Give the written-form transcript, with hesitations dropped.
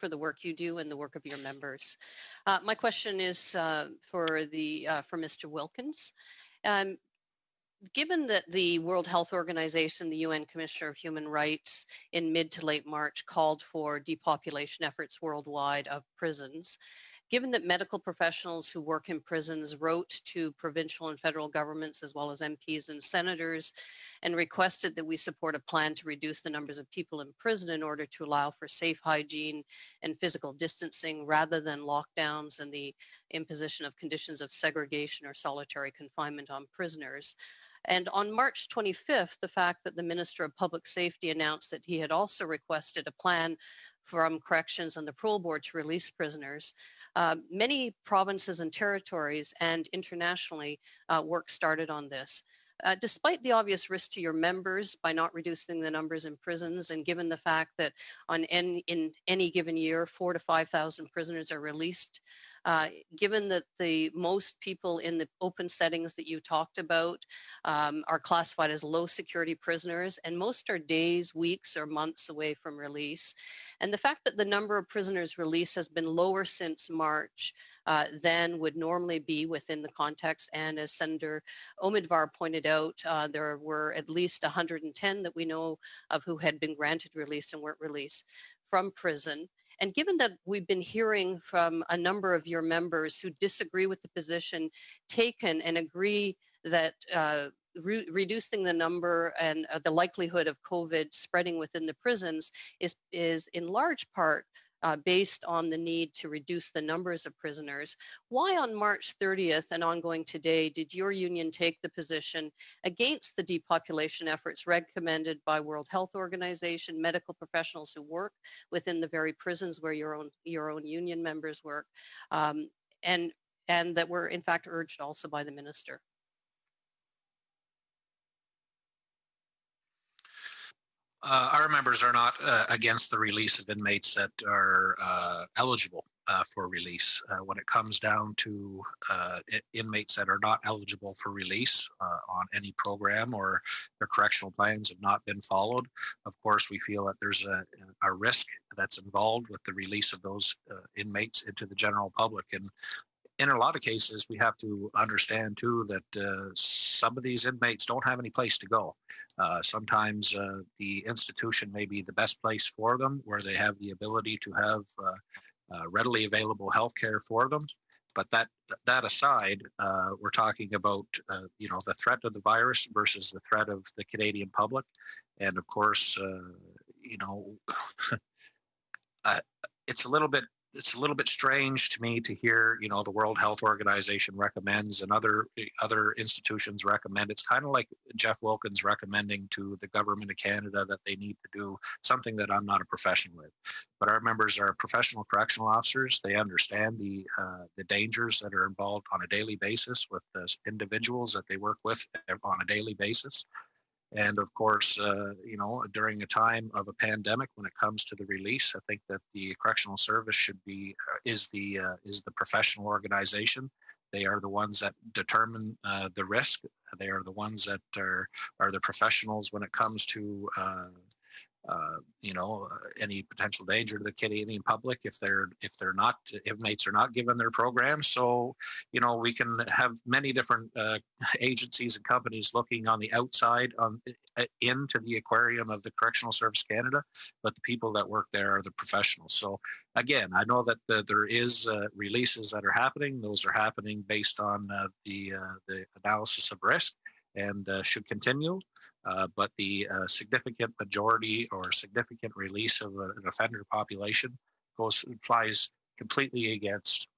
for the work you do and the work of your members. My question is for Mr. Wilkins. Given that the World Health Organization, the UN Commissioner of Human Rights, in mid to late March called for depopulation efforts worldwide of prisons, given that medical professionals who work in prisons wrote to provincial and federal governments as well as MPs and senators and requested that we support a plan to reduce the numbers of people in prison in order to allow for safe hygiene and physical distancing rather than lockdowns and the imposition of conditions of segregation or solitary confinement on prisoners. And on March 25th, the fact that the Minister of Public Safety announced that he had also requested a plan from corrections and the parole board to release prisoners, many provinces and territories and internationally work started on this. Despite the obvious risk to your members by not reducing the numbers in prisons, and given the fact that in any given year, 4,000 to 5,000 prisoners are released, given that the most people in the open settings that you talked about are classified as low security prisoners, and most are days, weeks, or months away from release, and the fact that the number of prisoners released has been lower since March than would normally be within the context, and as Senator Omidvar pointed out, there were at least 110 that we know of who had been granted release and weren't released from prison. And given that we've been hearing from a number of your members who disagree with the position taken and agree that reducing the number and the likelihood of COVID spreading within the prisons is in large part based on the need to reduce the numbers of prisoners, why on March 30th and ongoing today did your union take the position against the depopulation efforts recommended by World Health Organization, medical professionals who work within the very prisons where your own union members work, and that were in fact urged also by the minister? Our members are not against the release of inmates that are eligible for release. When it comes down to inmates that are not eligible for release on any program or their correctional plans have not been followed, of course, we feel that there's a risk that's involved with the release of those inmates into the general public. And in a lot of cases, we have to understand, too, that some of these inmates don't have any place to go. Sometimes the institution may be the best place for them, where they have the ability to have readily available health care for them. But that aside, we're talking about the threat of the virus versus the threat of the Canadian public. And of course, it's a little bit strange to me to hear, the World Health Organization recommends and other institutions recommend. It's kind of like Jeff Wilkins recommending to the government of Canada that they need to do something that I'm not a professional with. But our members are professional correctional officers. They understand the dangers that are involved on a daily basis with the individuals that they work with on a daily basis. And of course, during a time of a pandemic, when it comes to the release, I think that the correctional service is the professional organization. They are the ones that determine the risk. They are the ones that are the professionals when it comes to any potential danger to the Canadian public if inmates are not given their programs. So, we can have many different agencies and companies looking on the outside into the aquarium of the Correctional Service Canada, but the people that work there are the professionals. So again, I know that there is releases that are happening. Those are happening based on the analysis of risk, and should continue. But the significant majority or significant release of an offender population flies completely against